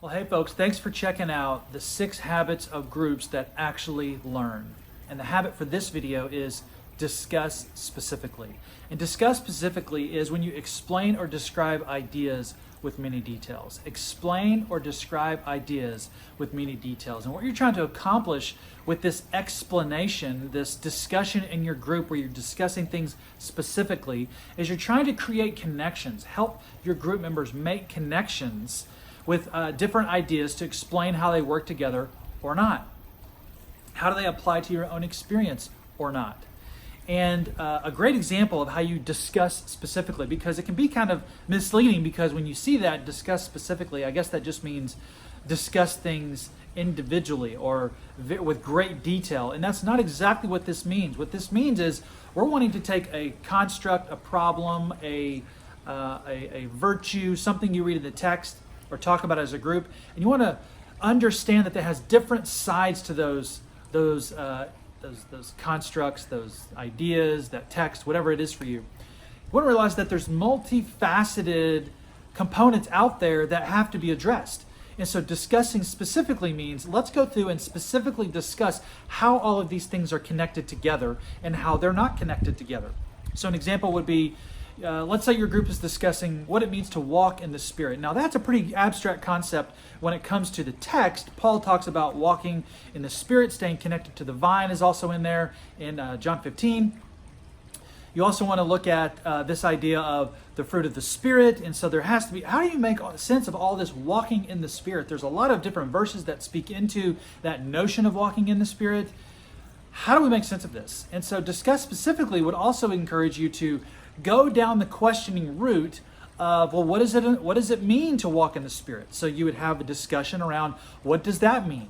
Well, hey folks, thanks for checking out the 6 habits of groups that actually learn. And the habit for this video is discuss specifically. And discuss specifically is when you explain or describe ideas with many details. Explain or describe ideas with many details. And what you're trying to accomplish with this explanation, this discussion in your group where you're discussing things specifically, is you're trying to create connections, help your group members make connections with different ideas to explain how they work together or not. How do they apply to your own experience or not? And a great example of how you discuss specifically, because it can be kind of misleading, because when you see that, discuss specifically, I guess that just means discuss things individually or with great detail. And that's not exactly what this means. What this means is we're wanting to take a construct, a problem, a virtue, something you read in the text or talk about as a group, and you want to understand that there has different sides to those constructs, those ideas, that text, whatever it is for you. You want to realize that there's multifaceted components out there that have to be addressed. And so discussing specifically means let's go through and specifically discuss how all of these things are connected together and how they're not connected together. So an example would be, let's say your group is discussing what it means to walk in the Spirit. Now that's a pretty abstract concept when it comes to the text. Paul talks about walking in the Spirit, staying connected to the vine is also in there in John 15. You also want to look at this idea of the fruit of the Spirit. And so there has to be, how do you make sense of all this walking in the Spirit? There's a lot of different verses that speak into that notion of walking in the Spirit. How do we make sense of this? And so discuss specifically would also encourage you to go down the questioning route of, well, what does it mean to walk in the Spirit? So you would have a discussion around, what does that mean?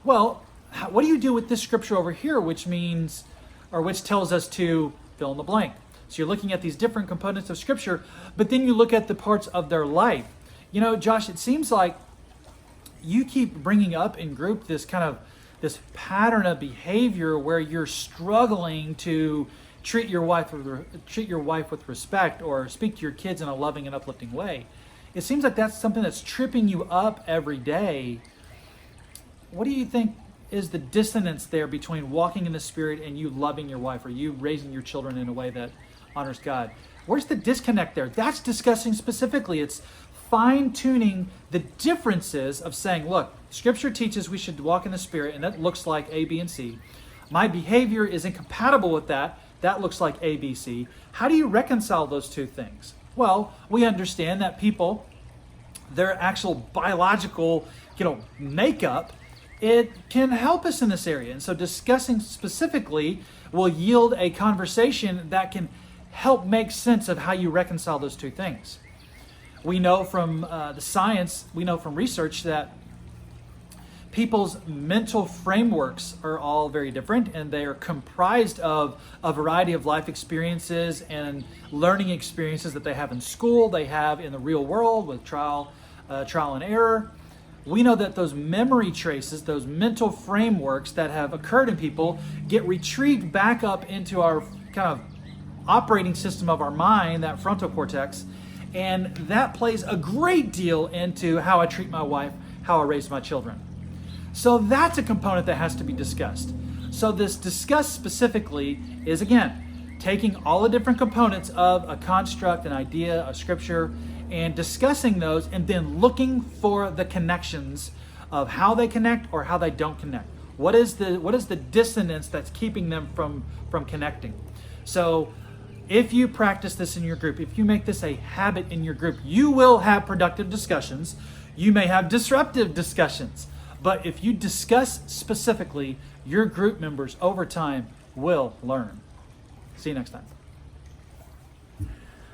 Well, what do you do with this scripture over here, which means, or which tells us to fill in the blank? So you're looking at these different components of scripture, but then you look at the parts of their life. You know, Josh, it seems like you keep bringing up in group this pattern of behavior where you're struggling to treat your wife with respect or speak to your kids in a loving and uplifting way. It seems like that's something that's tripping you up every day. What do you think is the dissonance there between walking in the Spirit and you loving your wife, or you raising your children in a way that honors God? Where's the disconnect there? That's discussing specifically. It's fine-tuning the differences of saying, look, Scripture teaches we should walk in the Spirit, and that looks like A, B, and C. My behavior is incompatible with that. That looks like A, B, C. How do you reconcile those two things? Well, we understand that people, their actual biological, makeup, it can help us in this area. And so discussing specifically will yield a conversation that can help make sense of how you reconcile those two things. We know from the science, we know from research that people's mental frameworks are all very different, and they are comprised of a variety of life experiences and learning experiences that they have in school, they have in the real world with trial and error. We know that those memory traces, those mental frameworks that have occurred in people get retrieved back up into our kind of operating system of our mind, that frontal cortex, and that plays a great deal into how I treat my wife, how I raise my children. So that's a component that has to be discussed. So this discuss specifically is, again, taking all the different components of a construct, an idea, a scripture, and discussing those, and then looking for the connections of how they connect or how they don't connect. What is the dissonance that's keeping them from connecting? So if you practice this in your group, if you make this a habit in your group, you will have productive discussions. You may have disruptive discussions. But if you discuss specifically, your group members over time will learn. See you next time.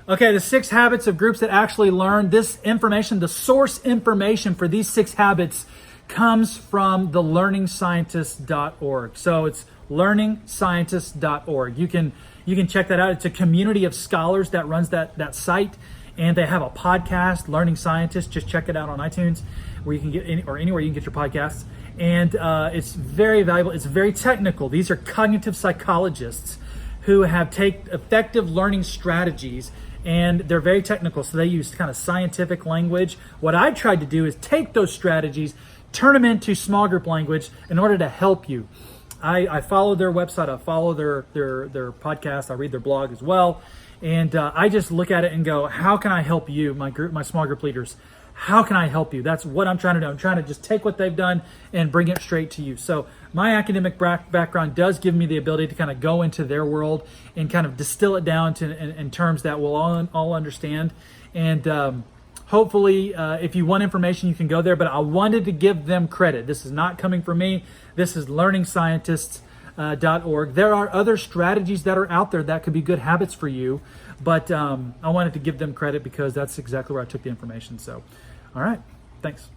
Okay, the 6 habits of groups that actually learn. This information, the source information for these 6 habits comes from the learningscientist.org. So it's learningscientist.org. You can check that out. It's a community of scholars that runs that site, and they have a podcast, Learning Scientist. Just check it out on iTunes, where you can get or anywhere you can get your podcasts. And it's very valuable. It's very technical. These are cognitive psychologists who have take effective learning strategies and they're very technical, so they use kind of scientific language. What I tried to do is take those strategies, turn them into small group language in order to help you. I follow their website, I follow their podcast, I read their blog as well, and I just look at it and go, how can I help you, my small group leaders? How can I help you? That's what I'm trying to do. I'm trying to just take what they've done and bring it straight to you. So my academic background does give me the ability to kind of go into their world and kind of distill it down to in terms that we'll all understand. And hopefully, if you want information, you can go there. But I wanted to give them credit. This is not coming from me. This is learningscientists.org. There are other strategies that are out there that could be good habits for you. But I wanted to give them credit because that's exactly where I took the information. So, all right. Thanks.